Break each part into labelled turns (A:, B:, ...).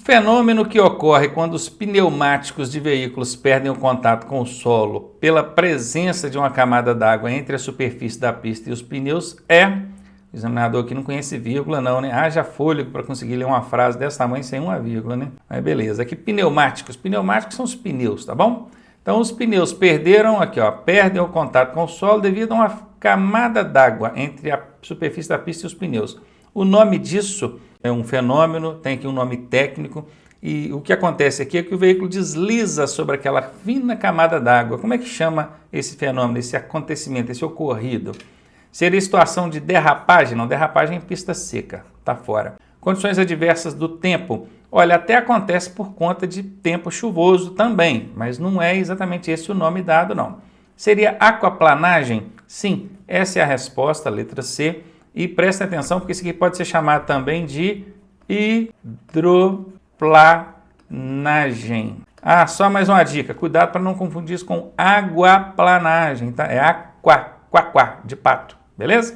A: Fenômeno que ocorre quando os pneumáticos de veículos perdem o contato com o solo pela presença de uma camada d'água entre a superfície da pista e os pneus é... O examinador aqui não conhece vírgula não, né? Haja fôlego para conseguir ler uma frase desse tamanho sem uma vírgula, né? Mas beleza. Aqui pneumáticos. Pneumáticos são os pneus, tá bom? Então os pneus perderam aqui, ó, perdem o contato com o solo devido a uma camada d'água entre a superfície da pista e os pneus. O nome disso é um fenômeno, tem aqui um nome técnico, e o que acontece aqui é que o veículo desliza sobre aquela fina camada d'água. Como é que chama esse fenômeno, esse acontecimento, esse ocorrido? Seria situação de derrapagem? Não, derrapagem em pista seca, tá fora. Condições adversas do tempo. Olha, até acontece por conta de tempo chuvoso também, mas não é exatamente esse o nome dado, não. Seria aquaplanagem? Sim, essa é a resposta, letra C. E presta atenção, porque isso aqui pode ser chamado também de hidroplanagem. Ah, só mais uma dica, cuidado para não confundir isso com aguaplanagem, tá? É aquá, de pato, beleza?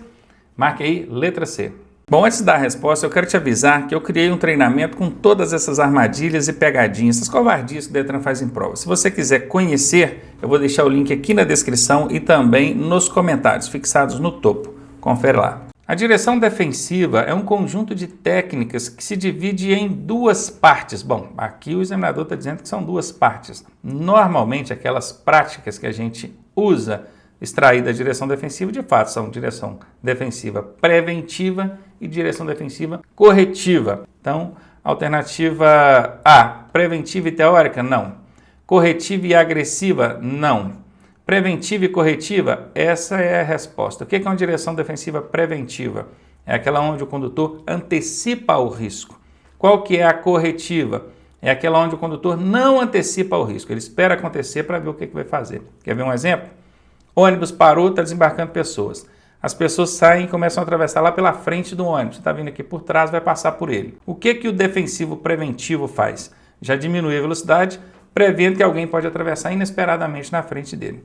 A: Marque aí, letra C. Bom, antes da resposta, eu quero te avisar que eu criei um treinamento com todas essas armadilhas e pegadinhas, essas covardias que o Detran faz em prova. Se você quiser conhecer, eu vou deixar o link aqui na descrição e também nos comentários, fixados no topo. Confere lá. A direção defensiva é um conjunto de técnicas que se divide em duas partes. Bom, aqui o examinador está dizendo que são duas partes. Normalmente, aquelas práticas que a gente usa extrair da direção defensiva, de fato, são direção defensiva preventiva e direção defensiva corretiva. Então, alternativa A, preventiva e teórica? Não. Corretiva e agressiva? Não. Preventiva e corretiva? Essa é a resposta. O que é uma direção defensiva preventiva? É aquela onde o condutor antecipa o risco. Qual que é a corretiva? É aquela onde o condutor não antecipa o risco. Ele espera acontecer para ver o que vai fazer. Quer ver um exemplo? Ônibus parou, está desembarcando pessoas. As pessoas saem e começam a atravessar lá pela frente do ônibus. Você está vindo aqui por trás, vai passar por ele. O que o defensivo preventivo faz? Já diminui a velocidade, prevendo que alguém pode atravessar inesperadamente na frente dele.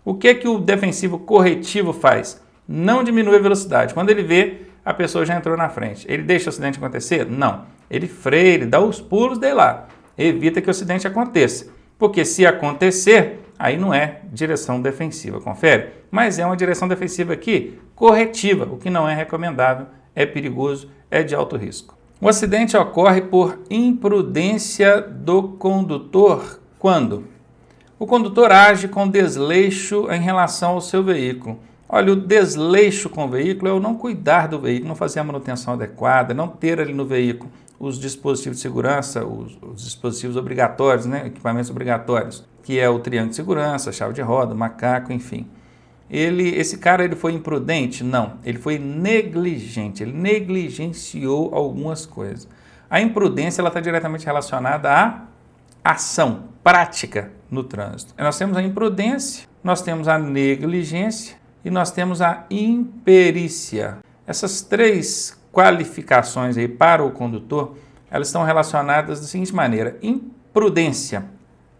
A: O que o defensivo corretivo faz? Não diminui a velocidade. Quando ele vê, a pessoa já entrou na frente. Ele deixa o acidente acontecer? Não. Ele freia, ele dá os pulos dele lá. Evita que o acidente aconteça. Porque se acontecer, aí não é direção defensiva, confere? Mas é uma direção defensiva aqui corretiva, o que não é recomendável, é perigoso, é de alto risco. O acidente ocorre por imprudência do condutor quando? O condutor age com desleixo em relação ao seu veículo. Olha, o desleixo com o veículo é o não cuidar do veículo, não fazer a manutenção adequada, não ter ali no veículo os dispositivos de segurança, os dispositivos obrigatórios, né, equipamentos obrigatórios, que é o triângulo de segurança, a chave de roda, o macaco, enfim. Esse cara ele foi imprudente? Não, ele foi negligente, ele negligenciou algumas coisas. A imprudência está diretamente relacionada à ação, prática no trânsito. Nós temos a imprudência, nós temos a negligência e nós temos a imperícia. Essas três qualificações aí para o condutor, elas estão relacionadas da seguinte maneira: imprudência,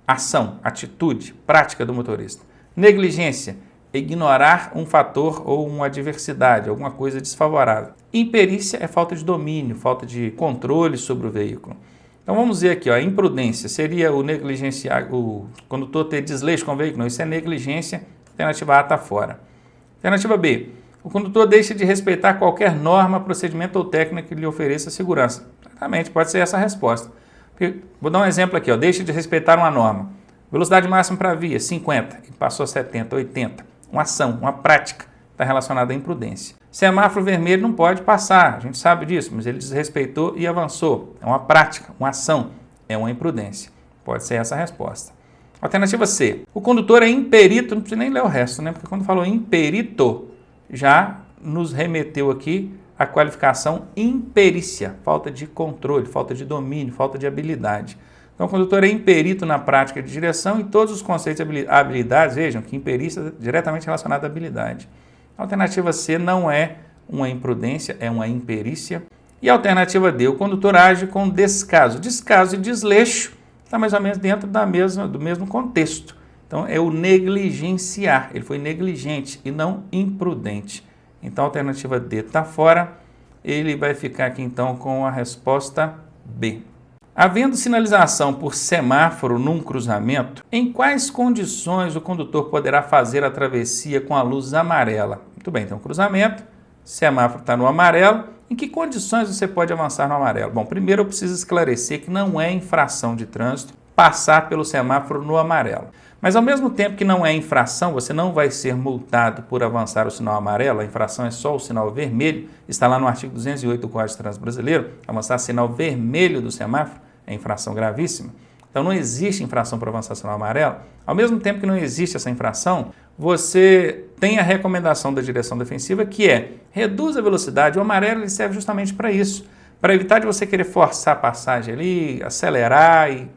A: ação, atitude, prática do motorista. Negligência, ignorar um fator ou uma adversidade, alguma coisa desfavorável. Imperícia é falta de domínio, falta de controle sobre o veículo. Então vamos ver aqui, ó, a imprudência seria o negligenciar, o condutor ter desleixo com o veículo, não, isso é negligência, alternativa A está fora. Alternativa B, o condutor deixa de respeitar qualquer norma, procedimento ou técnica que lhe ofereça segurança. Exatamente, pode ser essa a resposta. Vou dar um exemplo aqui, ó, deixa de respeitar uma norma. Velocidade máxima para a via, 50, e passou a 70, 80. Uma ação, uma prática, está relacionada à imprudência. Semáforo vermelho não pode passar, a gente sabe disso, mas ele desrespeitou e avançou. É uma prática, uma ação, é uma imprudência. Pode ser essa a resposta. Alternativa C. O condutor é imperito, não precisa nem ler o resto, né? Porque quando falou imperito, já nos remeteu aqui a qualificação imperícia. Falta de controle, falta de domínio, falta de habilidade. Então, o condutor é imperito na prática de direção e todos os conceitos de habilidades, vejam que imperícia é diretamente relacionada à habilidade. A alternativa C não é uma imprudência, é uma imperícia. E a alternativa D, o condutor age com descaso. Descaso e desleixo está mais ou menos dentro do mesmo contexto. Então, é o negligenciar. Ele foi negligente e não imprudente. Então, a alternativa D está fora. Ele vai ficar aqui, então, com a resposta B. Havendo sinalização por semáforo num cruzamento, em quais condições o condutor poderá fazer a travessia com a luz amarela? Muito bem, então cruzamento, semáforo está no amarelo. Em que condições você pode avançar no amarelo? Bom, primeiro eu preciso esclarecer que não é infração de trânsito passar pelo semáforo no amarelo. Mas ao mesmo tempo que não é infração, você não vai ser multado por avançar o sinal amarelo, a infração é só o sinal vermelho, está lá no artigo 208 do Código de Trânsito Brasileiro, avançar sinal vermelho do semáforo é infração gravíssima. Então não existe infração para avançar sinal amarelo. Ao mesmo tempo que não existe essa infração, você tem a recomendação da direção defensiva que é reduz a velocidade. O amarelo ele serve justamente para isso, para evitar de você querer forçar a passagem ali, acelerar e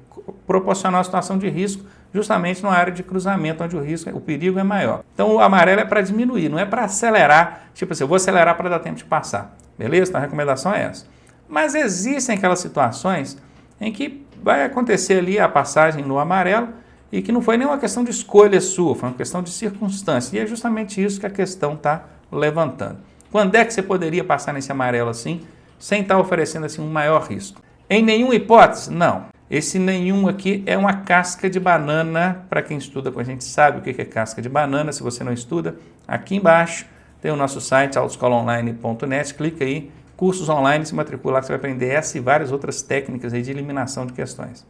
A: proporcionar uma situação de risco justamente na área de cruzamento, onde o perigo é maior. Então o amarelo é para diminuir, não é para acelerar, tipo assim, eu vou acelerar para dar tempo de passar, beleza? Então a recomendação é essa. Mas existem aquelas situações em que vai acontecer ali a passagem no amarelo e que não foi nenhuma questão de escolha sua, foi uma questão de circunstância. E é justamente isso que a questão está levantando. Quando é que você poderia passar nesse amarelo assim, sem estar oferecendo assim um maior risco? Em nenhuma hipótese? Não. Esse nenhum aqui é uma casca de banana. Para quem estuda com a gente sabe o que é casca de banana. Se você não estuda, aqui embaixo tem o nosso site autoescolaonline.net, clica aí, cursos online, se matricula lá que você vai aprender essa e várias outras técnicas aí de eliminação de questões.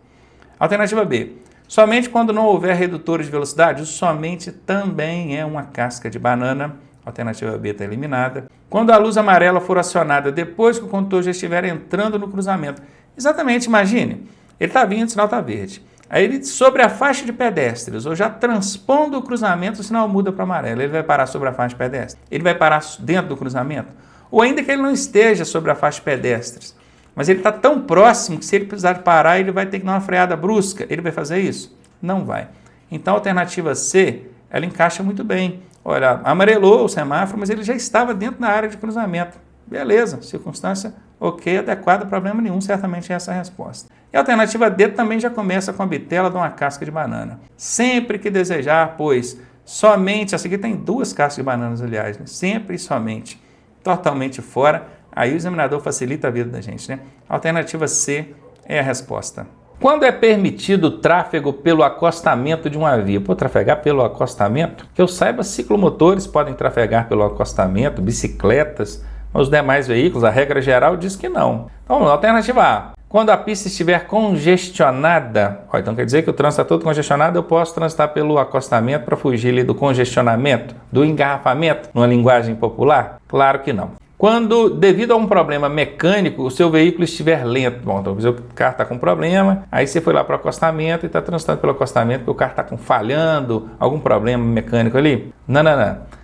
A: Alternativa B. Somente quando não houver redutores de velocidade, o somente também é uma casca de banana. Alternativa B está eliminada. Quando a luz amarela for acionada depois que o condutor já estiver entrando no cruzamento. Exatamente, imagine, ele está vindo, o sinal está verde. Aí ele sobre a faixa de pedestres, ou já transpondo o cruzamento, o sinal muda para amarelo. Ele vai parar sobre a faixa de pedestres? Ele vai parar dentro do cruzamento? Ou ainda que ele não esteja sobre a faixa de pedestres, mas ele está tão próximo que se ele precisar de parar, ele vai ter que dar uma freada brusca. Ele vai fazer isso? Não vai. Então a alternativa C, ela encaixa muito bem. Olha, amarelou o semáforo, mas ele já estava dentro da área de cruzamento. Beleza, circunstância ok, adequada, problema nenhum, certamente é essa a resposta. E a alternativa D também já começa com a bitela de uma casca de banana. Sempre que desejar, pois somente, essa aqui tem duas cascas de bananas, aliás, né? Sempre e somente, totalmente fora, aí o examinador facilita a vida da gente, né? A alternativa C é a resposta. Quando é permitido o tráfego pelo acostamento de uma via? Pô, trafegar pelo acostamento? Que eu saiba, ciclomotores podem trafegar pelo acostamento, bicicletas, mas os demais veículos, a regra geral diz que não. Então, alternativa A. Quando a pista estiver congestionada, então quer dizer que o trânsito está todo congestionado, eu posso transitar pelo acostamento para fugir ali do congestionamento, do engarrafamento, numa linguagem popular? Claro que não. Quando, devido a um problema mecânico, o seu veículo estiver lento, bom, talvez o carro está com problema, aí você foi lá para o acostamento e está transitando pelo acostamento porque o carro está falhando, algum problema mecânico ali? Não.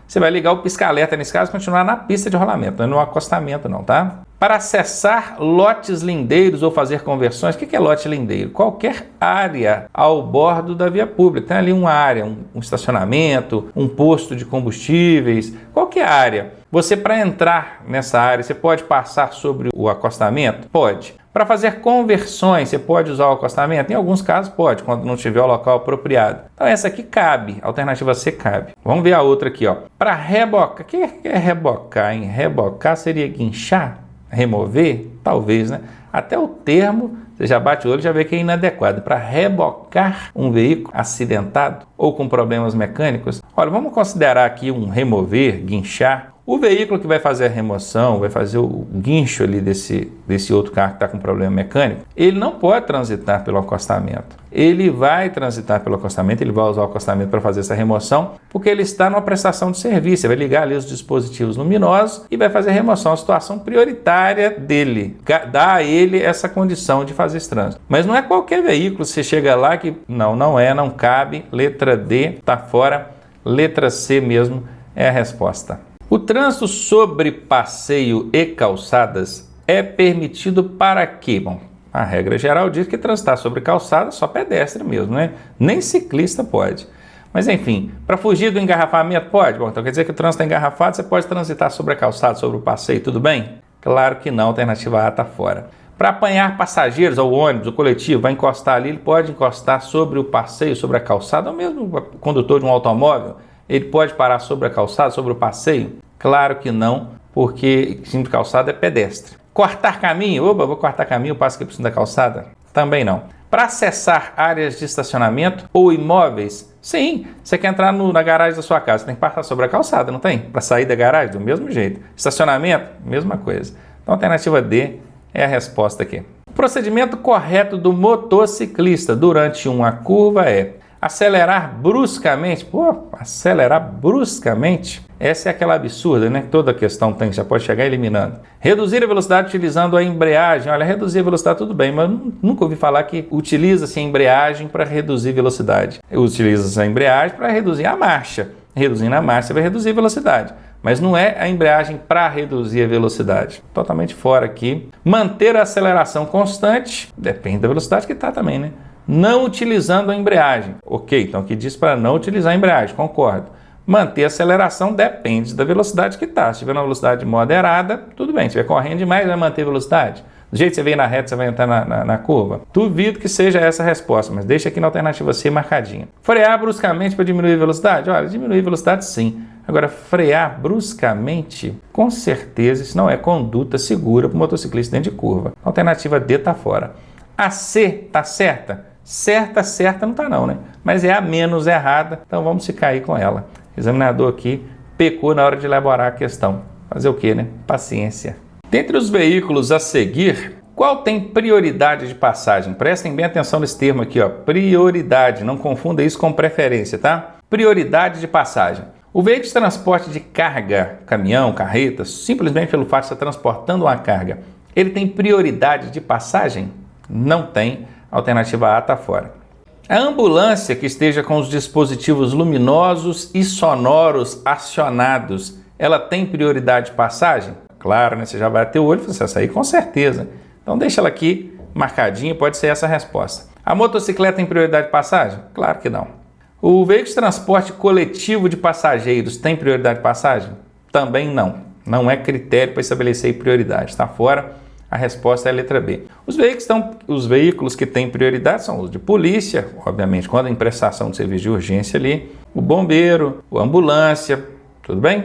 A: Você vai ligar o pisca-alerta, nesse caso, continuar na pista de rolamento, não é no acostamento não, tá? Para acessar lotes lindeiros ou fazer conversões, o que é lote lindeiro? Qualquer área ao bordo da via pública. Tem ali uma área, um estacionamento, um posto de combustíveis, qualquer área. Você, para entrar nessa área, você pode passar sobre o acostamento? Pode. Para fazer conversões, você pode usar o acostamento? Em alguns casos pode, quando não tiver o local apropriado. Então essa aqui cabe, a alternativa C cabe. Vamos ver a outra aqui, ó. Para rebocar, o que é rebocar, hein? Rebocar seria guinchar? Remover? Talvez, né? Até o termo, você já bate o olho e já vê que é inadequado. Para rebocar um veículo acidentado ou com problemas mecânicos, olha, vamos considerar aqui um remover, guinchar. O veículo que vai fazer a remoção, vai fazer o guincho ali desse outro carro que está com problema mecânico, ele não pode transitar pelo acostamento. Ele vai transitar pelo acostamento, ele vai usar o acostamento para fazer essa remoção, porque ele está numa prestação de serviço. Você vai ligar ali os dispositivos luminosos e vai fazer a remoção, a situação prioritária dele. Dá a ele essa condição de fazer esse trânsito. Mas não é qualquer veículo, você chega lá que não cabe. Letra D está fora, letra C mesmo é a resposta. O trânsito sobre passeio e calçadas é permitido para quê? Bom, a regra geral diz que transitar sobre calçada só pedestre mesmo, né? Nem ciclista pode. Mas enfim, para fugir do engarrafamento pode? Bom, então quer dizer que o trânsito é engarrafado, você pode transitar sobre a calçada, sobre o passeio, tudo bem? Claro que não, a alternativa A está fora. Para apanhar passageiros ao ônibus, o coletivo, vai encostar ali, ele pode encostar sobre o passeio, sobre a calçada, ou mesmo o condutor de um automóvel. Ele pode parar sobre a calçada, sobre o passeio? Claro que não, porque cima de calçada é pedestre. Cortar caminho? Opa, vou cortar caminho, eu passo aqui por cima da calçada? Também não. Para acessar áreas de estacionamento ou imóveis, sim, você quer entrar na garagem da sua casa, você tem que passar sobre a calçada, não tem? Para sair da garagem, do mesmo jeito. Estacionamento, mesma coisa. Então, a alternativa D é a resposta aqui. O procedimento correto do motociclista durante uma curva é acelerar bruscamente. Pô, acelerar bruscamente? Essa é aquela absurda, né? Toda questão tem, já pode chegar eliminando. Reduzir a velocidade utilizando a embreagem. Olha, reduzir a velocidade tudo bem, mas eu nunca ouvi falar que utiliza-se a embreagem para reduzir velocidade. Utiliza-se a embreagem para reduzir a marcha. Reduzindo a marcha, você vai reduzir a velocidade. Mas não é a embreagem para reduzir a velocidade. Totalmente fora aqui. Manter a aceleração constante, depende da velocidade que está também, né? Não utilizando a embreagem. Ok, então aqui diz para não utilizar a embreagem, concordo. Manter a aceleração depende da velocidade que está. Se tiver uma velocidade moderada, tudo bem. Se estiver correndo demais, vai manter a velocidade. Do jeito que você veio na reta, você vai entrar na curva. Duvido que seja essa a resposta, mas deixa aqui na alternativa C marcadinha. Frear bruscamente para diminuir a velocidade? Olha, diminuir a velocidade sim. Agora, frear bruscamente, com certeza, isso não é conduta segura para o motociclista dentro de curva. A alternativa D está fora. A C está certa? Certa não está não, né? Mas é a menos errada, então vamos ficar aí com ela. O examinador aqui pecou na hora de elaborar a questão. Fazer o quê, né? Paciência. Dentre os veículos a seguir, qual tem prioridade de passagem? Prestem bem atenção nesse termo aqui, ó. Prioridade, não confunda isso com preferência, tá? Prioridade de passagem. O veículo de transporte de carga, caminhão, carreta, simplesmente pelo fato de estar transportando uma carga, ele tem prioridade de passagem? Não tem. A alternativa A está fora. A ambulância que esteja com os dispositivos luminosos e sonoros acionados, ela tem prioridade de passagem? Claro, né? Você já vai ter o olho e você vai sair com certeza. Então deixa ela aqui marcadinha, pode ser essa a resposta. A motocicleta tem prioridade de passagem? Claro que não. O veículo de transporte coletivo de passageiros tem prioridade de passagem? Também não. Não é critério para estabelecer prioridade. Está fora. A resposta é a letra B. Os veículos que têm prioridade são os de polícia, obviamente, quando em prestação de serviço de urgência ali, o bombeiro, a ambulância, tudo bem?